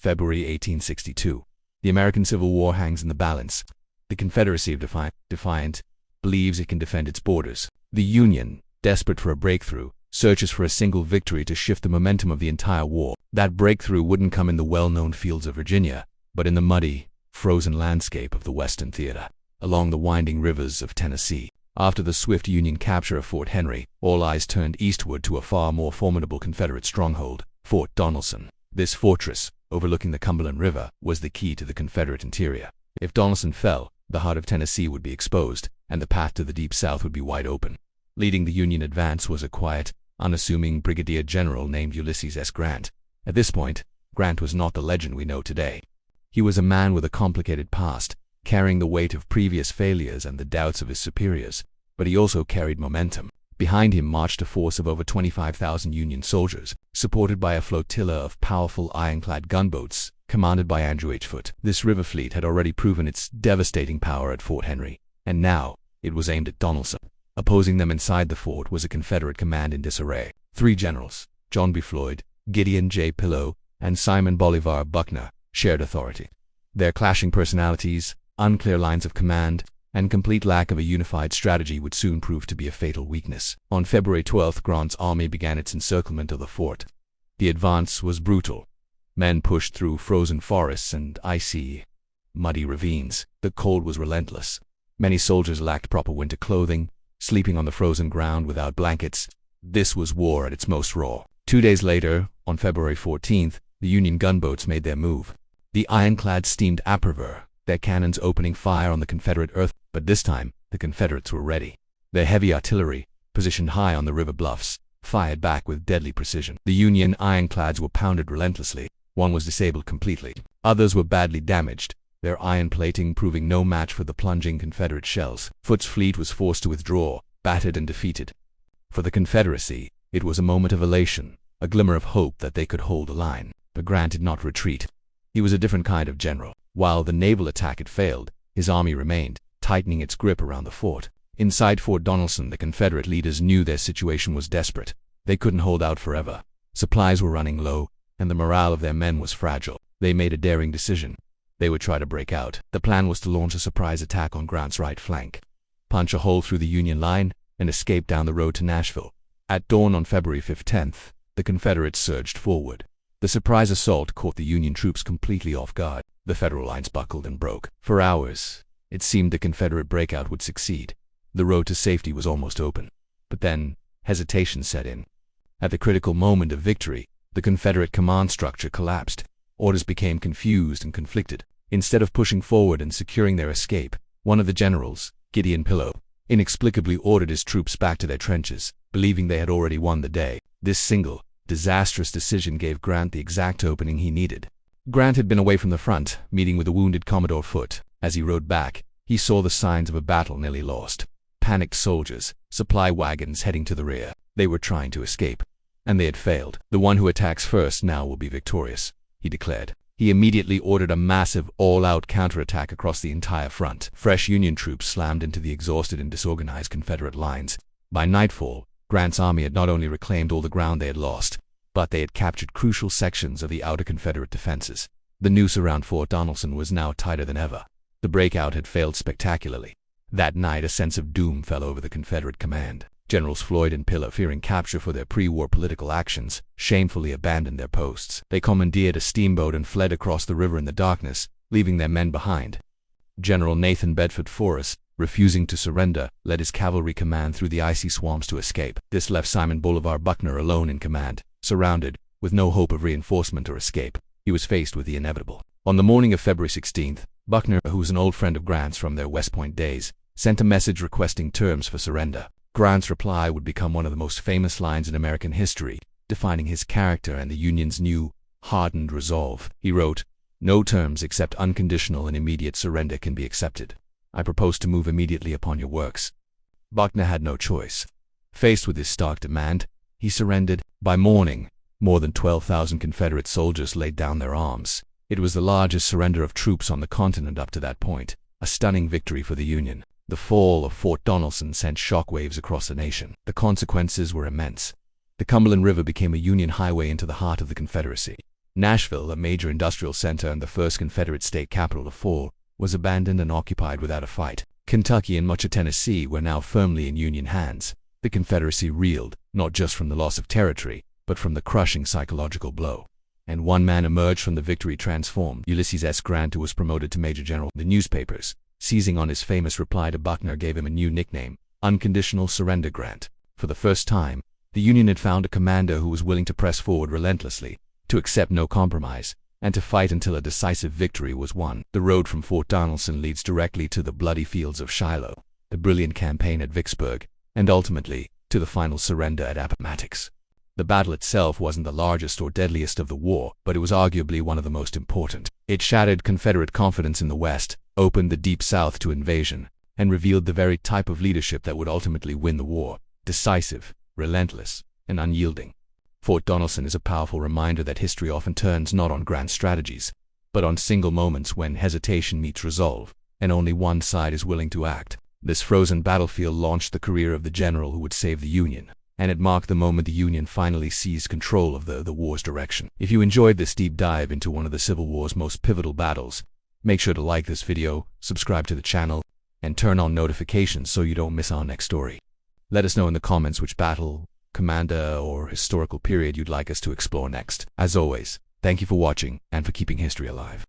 February 1862. The American Civil War hangs in the balance. The Confederacy of Defiant believes it can defend its borders. The Union, desperate for a breakthrough, searches for a single victory to shift the momentum of the entire war. That breakthrough wouldn't come in the well-known fields of Virginia, but in the muddy, frozen landscape of the Western Theater, along the winding rivers of Tennessee. After the swift Union capture of Fort Henry, all eyes turned eastward to a far more formidable Confederate stronghold, Fort Donelson. This fortress, overlooking the Cumberland River, was the key to the Confederate interior. If Donelson fell, the heart of Tennessee would be exposed, and the path to the deep South would be wide open. Leading the Union advance was a quiet, unassuming brigadier general named Ulysses S. Grant. At this point, Grant was not the legend we know today. He was a man with a complicated past, carrying the weight of previous failures and the doubts of his superiors, but he also carried momentum. Behind him marched a force of over 25,000 Union soldiers, supported by a flotilla of powerful ironclad gunboats, commanded by Andrew H. Foote. This river fleet had already proven its devastating power at Fort Henry, and now it was aimed at Donelson. Opposing them inside the fort was a Confederate command in disarray. 3 generals, John B. Floyd, Gideon J. Pillow, and Simon Bolivar Buckner, shared authority. Their clashing personalities, unclear lines of command, and complete lack of a unified strategy would soon prove to be a fatal weakness. On February 12th, Grant's army began its encirclement of the fort. The advance was brutal. Men pushed through frozen forests and icy, muddy ravines. The cold was relentless. Many soldiers lacked proper winter clothing, sleeping on the frozen ground without blankets. This was war at its most raw. 2 days later, on February 14th, the Union gunboats made their move. The ironclad steamed upriver, their cannons opening fire on the Confederate earth. But this time, the Confederates were ready. Their heavy artillery, positioned high on the river bluffs, fired back with deadly precision. The Union ironclads were pounded relentlessly. One was disabled completely. Others were badly damaged, their iron plating proving no match for the plunging Confederate shells. Foote's fleet was forced to withdraw, battered and defeated. For the Confederacy, it was a moment of elation, a glimmer of hope that they could hold the line. But Grant did not retreat. He was a different kind of general. While the naval attack had failed, his army remained, tightening its grip around the fort. Inside Fort Donelson, the Confederate leaders knew their situation was desperate. They couldn't hold out forever. Supplies were running low, and the morale of their men was fragile. They made a daring decision. They would try to break out. The plan was to launch a surprise attack on Grant's right flank, punch a hole through the Union line, and escape down the road to Nashville. At dawn on February 15th, the Confederates surged forward. The surprise assault caught the Union troops completely off guard. The Federal lines buckled and broke. For hours, it seemed the Confederate breakout would succeed. The road to safety was almost open. But then, hesitation set in. At the critical moment of victory, the Confederate command structure collapsed. Orders became confused and conflicted. Instead of pushing forward and securing their escape, one of the generals, Gideon Pillow, inexplicably ordered his troops back to their trenches, believing they had already won the day. This single, disastrous decision gave Grant the exact opening he needed. Grant had been away from the front, meeting with the wounded Commodore Foote. As he rode back, he saw the signs of a battle nearly lost. Panicked soldiers, supply wagons heading to the rear. They were trying to escape, and they had failed. The one who attacks first now will be victorious, he declared. He immediately ordered a massive, all-out counterattack across the entire front. Fresh Union troops slammed into the exhausted and disorganized Confederate lines. By nightfall, Grant's army had not only reclaimed all the ground they had lost, but they had captured crucial sections of the outer Confederate defenses. The noose around Fort Donelson was now tighter than ever. The breakout had failed spectacularly. That night, a sense of doom fell over the Confederate command. Generals Floyd and Pillow, fearing capture for their pre-war political actions, shamefully abandoned their posts. They commandeered a steamboat and fled across the river in the darkness, leaving their men behind. General Nathan Bedford Forrest, refusing to surrender, led his cavalry command through the icy swamps to escape. This left Simon Bolivar Buckner alone in command, surrounded, with no hope of reinforcement or escape. He was faced with the inevitable. On the morning of February 16th, Buckner, who was an old friend of Grant's from their West Point days, sent a message requesting terms for surrender. Grant's reply would become one of the most famous lines in American history, defining his character and the Union's new, hardened resolve. He wrote, "No terms except unconditional and immediate surrender can be accepted. I propose to move immediately upon your works." Buckner had no choice. Faced with this stark demand, he surrendered. By morning, more than 12,000 Confederate soldiers laid down their arms. It was the largest surrender of troops on the continent up to that point, a stunning victory for the Union. The fall of Fort Donelson sent shockwaves across the nation. The consequences were immense. The Cumberland River became a Union highway into the heart of the Confederacy. Nashville, a major industrial center and the first Confederate state capital to fall, was abandoned and occupied without a fight. Kentucky and much of Tennessee were now firmly in Union hands. The Confederacy reeled, not just from the loss of territory, but from the crushing psychological blow. And one man emerged from the victory transformed. Ulysses S. Grant, who was promoted to Major General. The newspapers, seizing on his famous reply to Buckner, gave him a new nickname, Unconditional Surrender Grant. For the first time, the Union had found a commander who was willing to press forward relentlessly, to accept no compromise, and to fight until a decisive victory was won. The road from Fort Donelson leads directly to the bloody fields of Shiloh, the brilliant campaign at Vicksburg, and ultimately, to the final surrender at Appomattox. The battle itself wasn't the largest or deadliest of the war, but it was arguably one of the most important. It shattered Confederate confidence in the West, opened the Deep South to invasion, and revealed the very type of leadership that would ultimately win the war: decisive, relentless, and unyielding. Fort Donelson is a powerful reminder that history often turns not on grand strategies, but on single moments when hesitation meets resolve, and only one side is willing to act. This frozen battlefield launched the career of the general who would save the Union, and it marked the moment the Union finally seized control of the war's direction. If you enjoyed this deep dive into one of the Civil War's most pivotal battles, make sure to like this video, subscribe to the channel, and turn on notifications so you don't miss our next story. Let us know in the comments which battle, commander, or historical period you'd like us to explore next. As always, thank you for watching and for keeping history alive.